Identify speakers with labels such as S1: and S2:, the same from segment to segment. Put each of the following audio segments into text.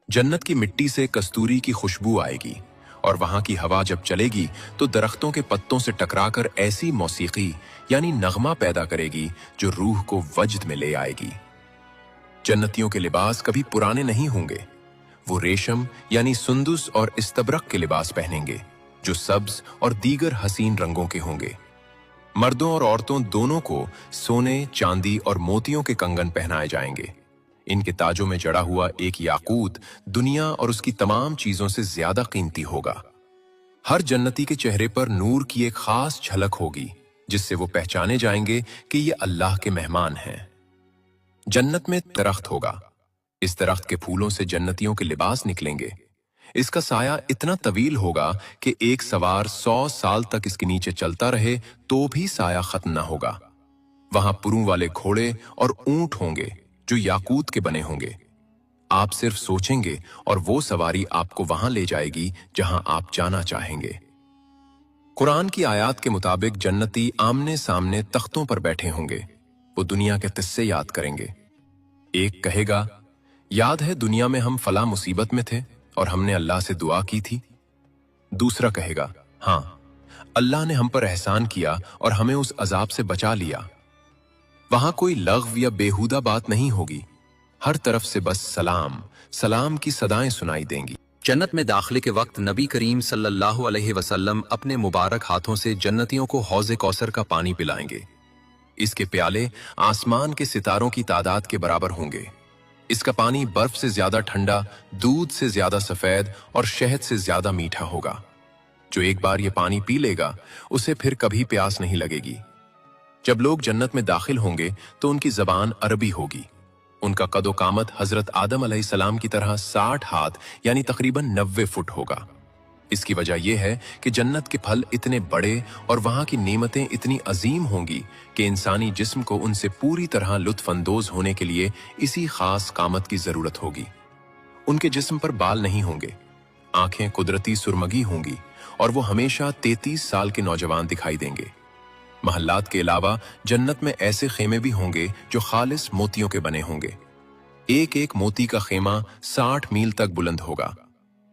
S1: जन्नत की मिट्टी से कस्तूरी की खुशबू आएगी और वहां की हवा जब चलेगी तो दरख्तों के पत्तों से टकराकर ऐसी मौसीकी यानी नगमा पैदा करेगी जो रूह को वजद में ले आएगी। जन्नतियों के लिबास कभी पुराने नहीं होंगे। वो रेशम यानी सुंदुस और इस्तबरक के लिबास पहनेंगे जो सब्ज और दीगर हसीन रंगों के होंगे। मर्दों और औरतों दोनों को सोने, चांदी और मोतियों के कंगन पहनाए जाएंगे। इनके ताजों में जड़ा हुआ एक याकूत दुनिया और उसकी तमाम चीजों से ज्यादा कीमती होगा। हर जन्नती के चेहरे पर नूर की एक खास झलक होगी जिससे वो पहचाने जाएंगे कि ये अल्लाह के मेहमान हैं। जन्नत में दरख्त होगा। इस दरख्त के फूलों से जन्नतियों के लिबास निकलेंगे। इसका साया इतना तवील होगा कि एक सवार 100 साल तक इसके नीचे चलता रहे तो भी साया खत्म ना होगा। वहां पुरों वाले घोड़े और ऊंट होंगे जो याकूत के बने होंगे। आप सिर्फ सोचेंगे और वो सवारी आपको वहां ले जाएगी जहां आप जाना चाहेंगे। कुरान की आयत के मुताबिक जन्नती आमने सामने तख्तों पर बैठे होंगे। वो दुनिया के किस्से याद करेंगे। एक कहेगा, याद है दुनिया में हम फला मुसीबत में थे और हमने अल्लाह से दुआ की थी। दूसरा कहेगा, हाँ, अल्लाह ने हम पर एहसान किया और हमें उस अजाब से बचा लिया। वहां कोई लग़्व या बेहुदा बात नहीं होगी। हर तरफ से बस सलाम सलाम की सदाएं सुनाई देंगी।
S2: जन्नत में दाखिले के वक्त नबी करीम सल्लल्लाहु अलैहि वसल्लम अपने मुबारक हाथों से जन्नतियों को हौज़े कौसर का पानी पिलाएंगे। इसके प्याले आसमान के सितारों की तादाद के बराबर होंगे। इसका पानी बर्फ से ज्यादा ठंडा, दूध से ज्यादा सफेद और शहद से ज्यादा मीठा होगा। जो एक बार ये पानी पी लेगा उसे फिर कभी प्यास नहीं लगेगी। जब लोग जन्नत में दाखिल होंगे तो उनकी जबान अरबी होगी। उनका कदो कामत हजरत आदम अलैहिस्सलाम की तरह 60 हाथ यानी तकरीबन 90 फुट होगा। इसकी वजह यह है कि जन्नत के फल इतने बड़े और वहां की नेमतें इतनी अजीम होंगी कि इंसानी जिस्म को उनसे पूरी तरह लुत्फअंदोज होने के लिए इसी खास कामत की जरूरत होगी। उनके जिस्म पर बाल नहीं होंगे, आंखें कुदरती सुरमगी होंगी और वो हमेशा 33 साल के नौजवान दिखाई देंगे। महल्लात के अलावा जन्नत में ऐसे खेमे भी होंगे जो खालिस मोतियों के बने होंगे। एक एक मोती का खेमा 60 मील तक बुलंद होगा।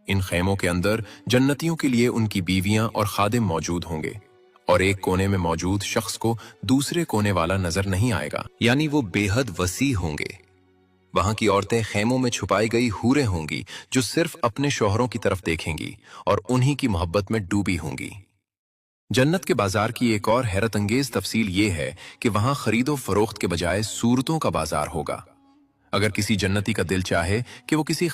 S2: इन खेमों के अंदर जन्नतियों के लिए उनकी बीवियां और खादिम मौजूद होंगे और एक कोने में मौजूद शख्स को दूसरे कोने वाला नजर नहीं आएगा, यानी वो बेहद वसी होंगे। वहां की औरतें खेमों में छुपाई गई हूरें होंगी जो सिर्फ अपने शौहरों की तरफ देखेंगी और उन्हीं की मोहब्बत में डूबी होंगी। जन्नत के बाजार की एक और हैरत अंगेज तफसील ये है कि वहां खरीदो फरोख्त के बजाय सूरतों का बाजार होगा। अगर किसी जन्नती का दिल चाहे कि वो किसी